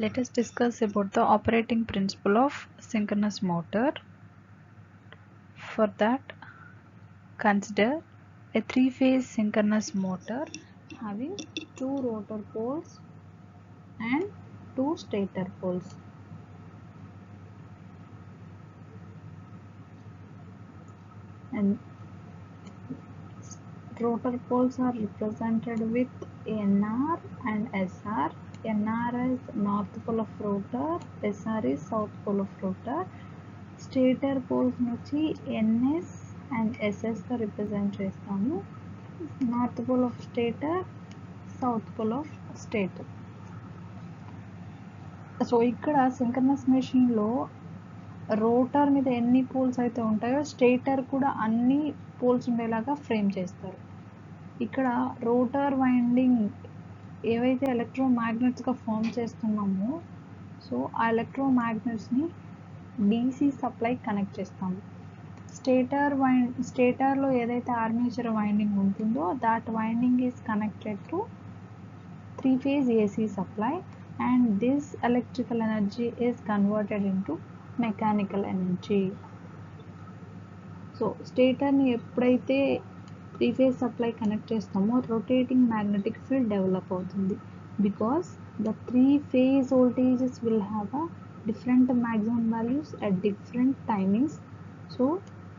Let us discuss about the operating principle of synchronous motor. For that, consider a three-phase synchronous motor having two rotor poles and two stator poles. And rotor poles are represented with NR and SR. NR is north pole of rotor, SR is south pole of rotor. Stator poles నుంచి NS and SS తో represent చేస్తాము. North pole of stator, south pole of stator. So ఇక్కడ synchronous మెషిన్లో rotor మీద ఎన్ని poles అయితే ఉంటాయో stator కూడా అన్ని పోల్స్ ఉండేలాగా ఫ్రేమ్ చేస్తారు. ఇక్కడ రోటర్ వైండింగ్ ఏవైతే ఎలక్ట్రోమాగ్నెట్స్గా ఫామ్ చేస్తున్నామో సో ఆ ఎలక్ట్రోమాగ్నెట్స్ని DC సప్లై కనెక్ట్ చేస్తాము. స్టేటర్లో ఏదైతే ఆర్మేచర్ వైండింగ్ ఉంటుందో that winding is connected to three phase AC supply and this electrical energy is converted into mechanical energy. So స్టేటర్ని ఎప్పుడైతే త్రీ-phase సప్లై కనెక్ట్ చేస్తామో రొటేటింగ్ మ్యాగ్నెటిక్ ఫీల్డ్ డెవలప్ అవుతుంది because the three phase voltages will have a different maximum values at different timings. So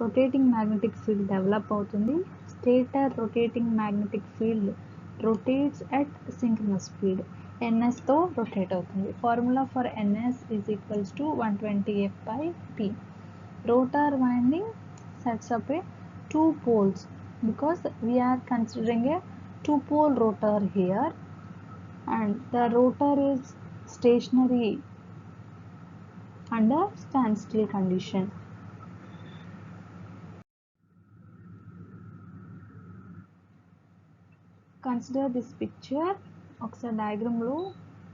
rotating magnetic field develop అవుతుంది. Stator rotating magnetic field rotates at synchronous speed. NS తో rotate అవుతుంది. Formula for NS is equals to 120F by P. Rotor winding sets up a two poles because we are considering a two-pole rotor here and the rotor is stationary under standstill condition. Consider this picture. ఒకసారి డయాగ్రామ్లో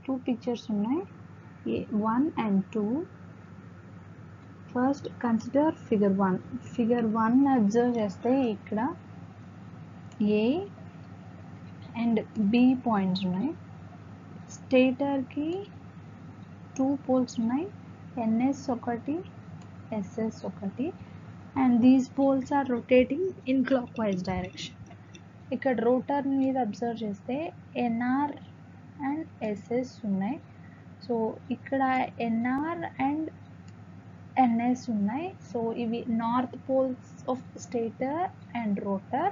two pictures ఉన్నాయి, 1 and 2. First consider figure 1. Figure 1 observe చేస్తే ఇక్కడ A and B points ఉన్నాయి. స్టేటర్కి two poles ఉన్నాయి, NS ఒకటి, SS ఒకటి, and these poles are rotating in clockwise direction. ఇక్కడ రోటర్ మీద అబ్జర్వ్ చేస్తే NR అండ్ SS ఉన్నాయి. సో ఇక్కడ NR అండ్ NS ఉన్నాయి. సో ఇవి north poles of stator and rotor.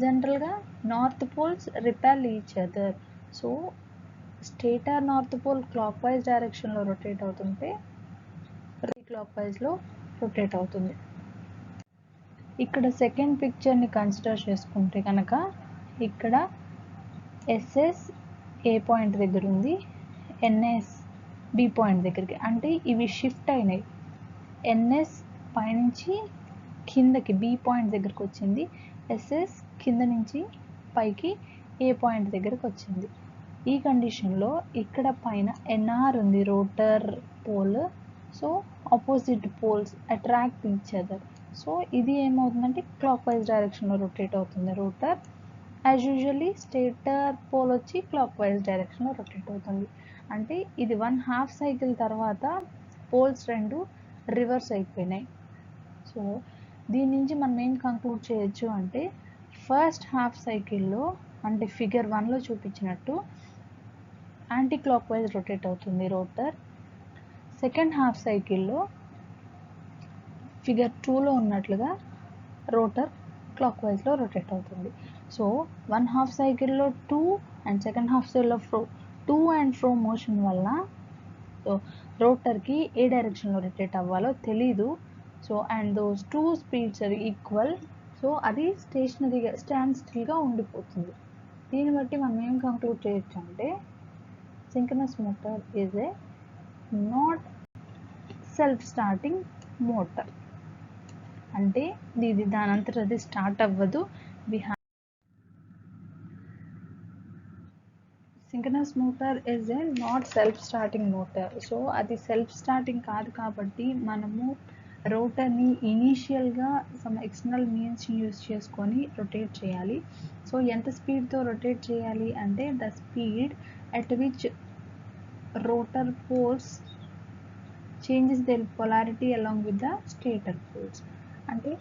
జనరల్గా north poles repel each other. So stator north pole clockwise డైరెక్షన్లో rotate అవుతుంటే క్లాక్ వైజ్లో రొటేట్ అవుతుంది. ఇక్కడ సెకండ్ పిక్చర్ని కన్సిడర్ చేసుకుంటే కనుక ఇక్కడ SS ఏ పాయింట్ దగ్గర ఉంది, NS B పాయింట్ దగ్గరికి, అంటే ఇవి షిఫ్ట్ అయినాయి. NS పైనుంచి కిందకి B పాయింట్ దగ్గరకు వచ్చింది, SS కింద నుంచి పైకి ఏ పాయింట్ దగ్గరకు వచ్చింది. ఈ కండిషన్లో ఇక్కడ పైన NR ఉంది rotor pole. So opposite poles attract each other. So ఇది ఏమవుతుందంటే క్లాక్ వైజ్ డైరెక్షన్లో రొటేట్ అవుతుంది rotor. As usually stator pole వచ్చి క్లాక్ వైజ్ డైరెక్షన్లో రొటేట్ అవుతుంది. అంటే ఇది 1/2 సైకిల్ తర్వాత పోల్స్ రెండు రివర్స్ అయిపోయినాయి. సో దీని నుంచి మనం ఏం కంక్లూడ్ చేయొచ్చు అంటే ఫస్ట్ హాఫ్ సైకిల్లో అంటే ఫిగర్ 1లో చూపించినట్టు యాంటీ క్లాక్ వైజ్ రొటేట్ అవుతుంది రోటర్. సెకండ్ హాఫ్ సైకిల్లో ఫిగర్ 2లో ఉన్నట్లుగా రోటర్ క్లాక్ వైజ్లో రొటేట్ అవుతుంది. సో 1/2 సైకిల్లో 2 అండ్ సెకండ్ హాఫ్ సైకిల్లో 2 అండ్ ఫ్రో మోషన్ వల్ల సో రోటర్కి ఏ డైరెక్షన్లో రొటేట్ అవ్వాలో తెలీదు. So and those two speeds are equal. So అది స్టేషనరీగా స్టాండ్ స్టిల్గా ఉండిపోతుంది. దీన్ని బట్టి మనం ఏం కంక్లూడ్ చేయొచ్చు అంటే synchronous motor is a not self starting motor. అంటే ఇది దానంతట అది స్టార్ట్ అవ్వదు. Synchronous motor is a not self starting motor. So అది సెల్ఫ్ స్టార్టింగ్ కాదు కాబట్టి మనము రోటర్ని ఇనీషియల్గా సమ్ ఎక్స్టర్నల్ మీన్స్ యూజ్ చేసుకొని రొటేట్ చేయాలి. సో ఎంత స్పీడ్తో రొటేట్ చేయాలి అంటే the speed at which rotor poles changes their polarity along with the stator poles. అంటే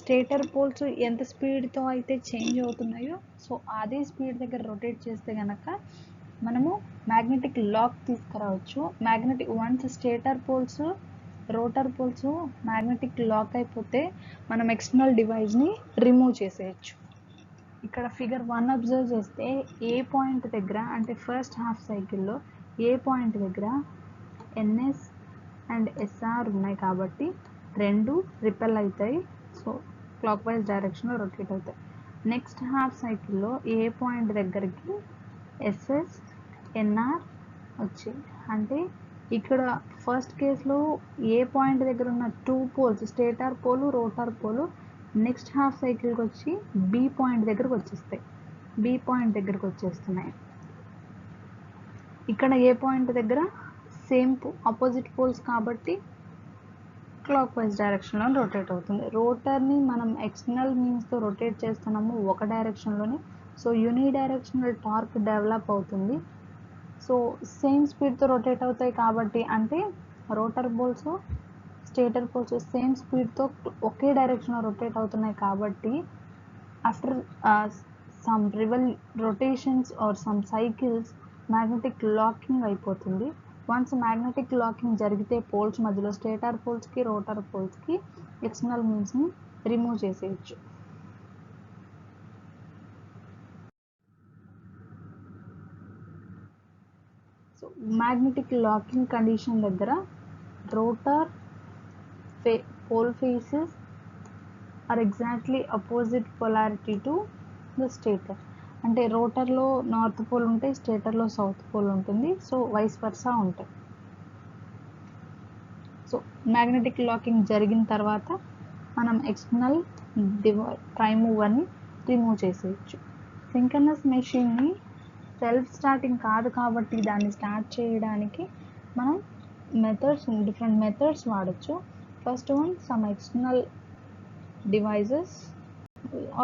స్టేటర్ పోల్స్ ఎంత స్పీడ్తో అయితే చేంజ్ అవుతున్నాయో సో అదే స్పీడ్ దగ్గర రొటేట్ చేస్తే కనుక మనము మ్యాగ్నెటిక్ లాక్ తీసుకురావచ్చు. Once stator poles rotor poles magnetic lock అయిపోతే మనం ఎక్స్టర్నల్ డివైస్ని రిమూవ్ చేసేయచ్చు. ఇక్కడ ఫిగర్ 1 అబ్జర్వ్ చేస్తే ఏ పాయింట్ దగ్గర అంటే ఫస్ట్ హాఫ్ సైకిల్లో ఏ పాయింట్ దగ్గర ఎన్ఎస్ అండ్ ఎస్ఆర్ ఉన్నాయి కాబట్టి రెండు రిపెల్ అవుతాయి. సో క్లాక్ వైజ్ డైరెక్షన్లో రొటేట్ అవుతాయి. నెక్స్ట్ హాఫ్ సైకిల్లో ఏ పాయింట్ దగ్గరికి ఎస్ఎస్ ఎన్ఆర్ వచ్చాయి. అంటే ఇక్కడ ఫస్ట్ కేసులో ఏ పాయింట్ దగ్గర ఉన్న 2 poles stator pole rotor pole next half సైకిల్కి వచ్చి బి పాయింట్ దగ్గరకు వచ్చేస్తున్నాయి. ఇక్కడ ఏ పాయింట్ దగ్గర సేమ్ ఆపోజిట్ పోల్స్ కాబట్టి క్లాక్ వైజ్ డైరెక్షన్లో రొటేట్ అవుతుంది. రోటర్ని మనం ఎక్స్టర్నల్ మీన్స్తో రొటేట్ చేస్తున్నాము ఒక డైరెక్షన్లోనే. So unidirectional torque develop అవుతుంది. సో సేమ్ స్పీడ్తో రొటేట్ అవుతాయి కాబట్టి అంటే rotor poles stator poles same స్పీడ్తో ఒకే డైరెక్షన్లో రొటేట్ అవుతున్నాయి కాబట్టి after some rotations or some cycles magnetic locking అయిపోతుంది. వన్స్ మ్యాగ్నెటిక్ లాకింగ్ జరిగితే పోల్స్ మధ్యలో స్టేటర్ పోల్స్కి రోటర్ పోల్స్కి ఎక్స్టర్నల్ మీన్స్ని రిమూవ్ చేసేయచ్చు. సో మ్యాగ్నెటిక్ లాకింగ్ కండిషన్ దగ్గర rotor pole faces are exactly opposite polarity to the stator. అంటే రోటర్లో నార్త్ పోల్ ఉంటే స్టేటర్లో సౌత్ పోల్ ఉంటుంది. సో వైస్ వర్సా ఉంటాయి. సో మ్యాగ్నెటిక్ లాకింగ్ జరిగిన తర్వాత మనం ఎక్స్టర్నల్ ప్రైమ్ మూవర్ని రిమూవ్ చేసేయచ్చు. సింక్రోనస్ మెషిన్ని సెల్ఫ్ స్టార్టింగ్ కాదు కాబట్టి దాన్ని స్టార్ట్ చేయడానికి మనం డిఫరెంట్ మెథడ్స్ వాడచ్చు. First one some external devices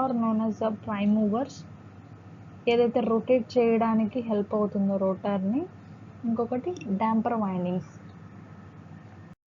are known as the prime movers ఏదైతే రొటేట్ చేయడానికి హెల్ప్ అవుతుందో రోటర్ని. ఇంకొకటి డాంపర్ వైండింగ్స్.